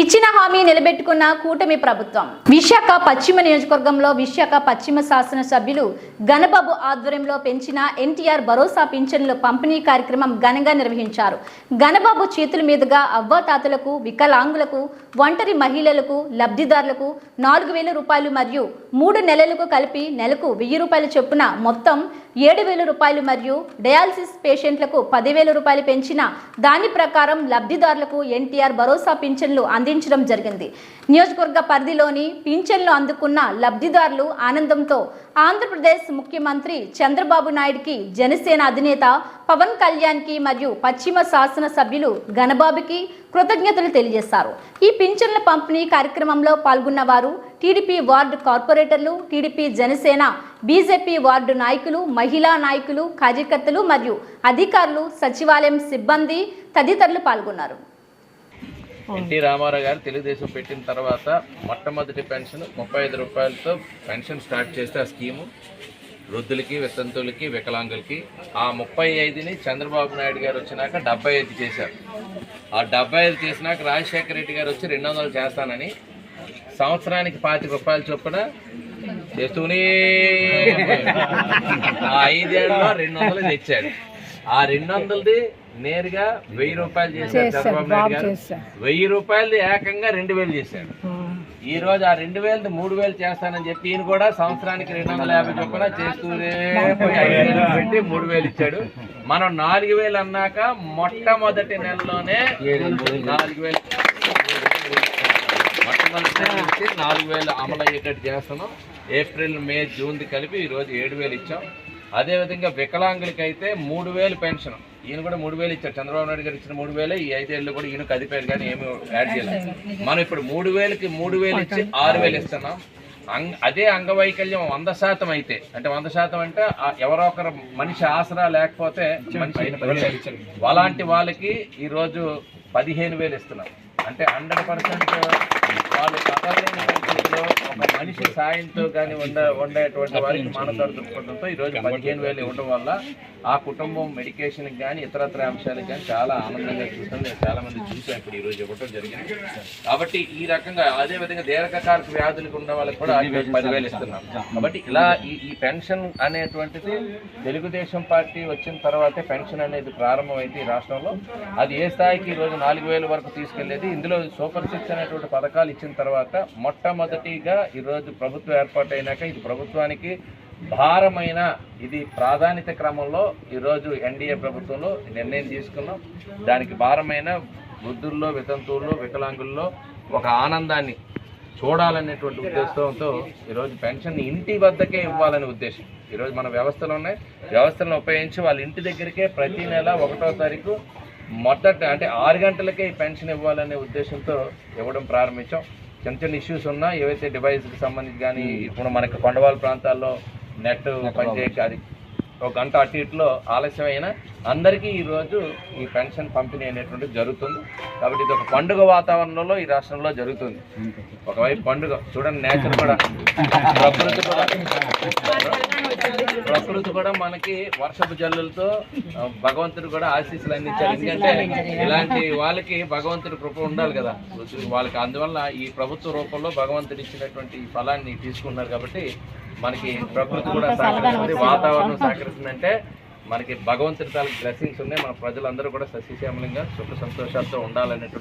ఇచ్చిన హామీ నిలబెట్టుకున్న కూటమి ప్రభుత్వం. విశాఖ పశ్చిమ నియోజకవర్గంలో విశాఖ పశ్చిమ శాసన సభ్యులు గణబాబు ఆధ్వర్యంలో పెంచిన ఎన్టీఆర్ భరోసా పింఛన్ల పంపిణీ కార్యక్రమం ఘనంగా నిర్వహించారు. గణబాబు చేతుల మీదుగా అవ్వాతాతలకు, వికలాంగులకు, ఒంటరి మహిళలకు, లబ్ధిదారులకు 4,000 రూపాయలు మరియు 3 నెలలకు కలిపి నెలకు 1,000 రూపాయల చొప్పున మొత్తం 7,000 రూపాయలు మరియు డయాలసిస్ పేషెంట్లకు 10,000 రూపాయలు పెంచిన దాని ప్రకారం లబ్ధిదారులకు ఎన్టీఆర్ భరోసా పింఛన్లు అందించడం జరిగింది. నియోజకవర్గ పరిధిలోని పింఛన్లు అందుకున్న లబ్ధిదారులు ఆనందంతో ఆంధ్రప్రదేశ్ ముఖ్యమంత్రి చంద్రబాబు నాయుడుకి, జనసేన అధినేత పవన్ కళ్యాణ్కి మరియు పశ్చిమ శాసన సభ్యులు గణబాబుకి కృతజ్ఞతలు తెలియజేశారు. ఈ పింఛన్ల పంపిణీ కార్యక్రమంలో పాల్గొన్న వారు టీడీపీ వార్డు కార్పొరేటర్లు, టీడీపీ, జనసేన, బీజేపీ వార్డు నాయకులు, మహిళా నాయకులు, కార్యకర్తలు మరియు అధికారులు, సచివాలయం సిబ్బంది తదితరులు పాల్గొన్నారు. ఎన్టీ రామారావు గారు తెలుగుదేశం పెట్టిన తర్వాత మొట్టమొదటి పెన్షన్ 35 రూపాయలతో పెన్షన్ స్టార్ట్ చేస్తే ఆ స్కీము వృద్ధులకి, వితంతువులకి, వికలాంగులకి. ఆ 35ని చంద్రబాబు నాయుడు గారు వచ్చినాక 75 చేశారు. ఆ 75 చేసినాక రాజశేఖర రెడ్డి గారు వచ్చి 200 చేస్తానని సంవత్సరానికి 25 రూపాయల చొప్పున చేస్తూనే ఆ 5 ఏళ్ళలో 200 తెచ్చాడు. ఆ 200ది నేరుగా 1,000 రూపాయలు చేశారు చంద్రబాబు నాయుడు గారు. 1,000 రూపాయలది ఏకంగా 2,000 చేశాడు. ఈ రోజు ఆ 2,000ది 3,000 చేస్తానని చెప్పి ఈయన కూడా సంవత్సరానికి 250 చొప్పున చేస్తూనే 5,000 పెట్టి 3,000 ఇచ్చాడు. మనం 4,000 అన్నాక మొట్టమొదటి నెలలోనే 4,000 మొట్టమొదటి 4,000 అమలు అయ్యేటట్టు చేస్తున్నాం. ఏప్రిల్, మే, జూన్ది కలిపి ఈరోజు 7,000 ఇచ్చాం. అదేవిధంగా వికలాంగులకి అయితే 3,000 పెన్షన్. ఈయన కూడా 3,000 ఇచ్చారు. చంద్రబాబు నాయుడు గారు ఇచ్చిన 3,000 ఈ 5 ఏళ్ళు కూడా ఈయన కదిపారు కానీ ఏమి యాడ్ చేయలేదు. మనం ఇప్పుడు 3,000కి 3,000 ఇచ్చి 6,000 ఇస్తున్నాం. అదే అంగవైకల్యం 100% అయితే, అంటే 100% అంటే ఎవరో ఒకరు మనిషి ఆసరా లేకపోతే అలాంటి వాళ్ళకి ఈరోజు 15,000 ఇస్తున్నాం. అంటే 100% వాళ్ళు కదలేని పరిస్థితిలో ఒక మనిషి సాయంతో కానీ ఉండేటువంటి వారికి మానవతా దృక్పథంతో ఈరోజు 15,000 ఇవ్వడం వల్ల ఆ కుటుంబం మెడికేషన్కి కానీ ఇతరత్ర అంశాలకు కానీ చాలా ఆనందంగా చూస్తుంది. నేను చాలామంది చూసాను ఇప్పుడు ఈరోజు ఇవ్వడం జరిగింది. కాబట్టి ఈ రకంగా అదేవిధంగా దీర్ఘకాలిక వ్యాధులకు ఉన్న వాళ్ళకి కూడా 10,000 ఇస్తున్నాం. కాబట్టి ఇలా ఈ పెన్షన్ అనేటువంటిది తెలుగుదేశం పార్టీ వచ్చిన తర్వాతే పెన్షన్ అనేది ప్రారంభమైంది ఈ రాష్ట్రంలో. అది ఏ స్థాయికి ఈరోజు 4,000 వరకు తీసుకెళ్లేది. ఇందులో సూపర్ 6 అనేటువంటి పథకాలు ఇచ్చిన తర్వాత మొట్టమొదటిగా ఈరోజు ప్రభుత్వం ఏర్పాటైనాక ఇది ప్రభుత్వానికి భారమైన, ఇది ప్రాధాన్యత క్రమంలో ఈరోజు ఎన్డీఏ ప్రభుత్వంలో నిర్ణయం తీసుకున్నాం. దానికి భారమైన వృద్ధుల్లో, వితంతువుల్లో, వికలాంగుల్లో ఒక ఆనందాన్ని చూడాలనేటువంటి ఉద్దేశంతో ఈరోజు పెన్షన్ ఇంటి వద్దకే ఇవ్వాలనే ఉద్దేశం. ఈరోజు మన వ్యవస్థలు ఉన్నాయి, వ్యవస్థలను ఉపయోగించి వాళ్ళ ఇంటి దగ్గరికే ప్రతి నెల 1వ తారీఖు అంటే 6 గంటలకే ఈ పెన్షన్ ఇవ్వాలనే ఉద్దేశంతో ఇవ్వడం ప్రారంభించాం. చిన్న చిన్న ఇష్యూస్ ఉన్నా ఏవైతే డివైస్కి సంబంధించి కానీ ఇప్పుడు మనకి కొండవాళ్ళ ప్రాంతాల్లో నెట్ పనిచేయక అది 1 గంట అటు ఇటులో ఆలస్యమైన అందరికీ ఈరోజు ఈ పెన్షన్ పంపిణీ అనేటువంటిది జరుగుతుంది. కాబట్టి ఇది ఒక పండుగ వాతావరణంలో ఈ రాష్ట్రంలో జరుగుతుంది. ఒకవైపు పండుగ చూడండి, నేచర్ కూడా, ప్రకృతి కూడా మనకి వర్షపు జల్లులతో భగవంతుడు కూడా ఆశీస్సులు అందించారు. ఎందుకంటే ఇలాంటి వాళ్ళకి భగవంతుడి కృప ఉండాలి కదా వాళ్ళకి. అందువల్ల ఈ ప్రభుత్వ రూపంలో భగవంతుడు ఇచ్చినటువంటి ఈ ఫలాన్ని తీసుకున్నారు. కాబట్టి మనకి ప్రకృతి కూడా సహకరిస్తుంది, వాతావరణం సహకరిస్తుందంటే మనకి భగవంతుడి తాలూకు బ్లెస్సింగ్స్ ఉన్నాయి. మన ప్రజలందరూ కూడా సస్యశ్యామలంగా సుఖ సంతోషాలతో ఉండాలనేటువంటి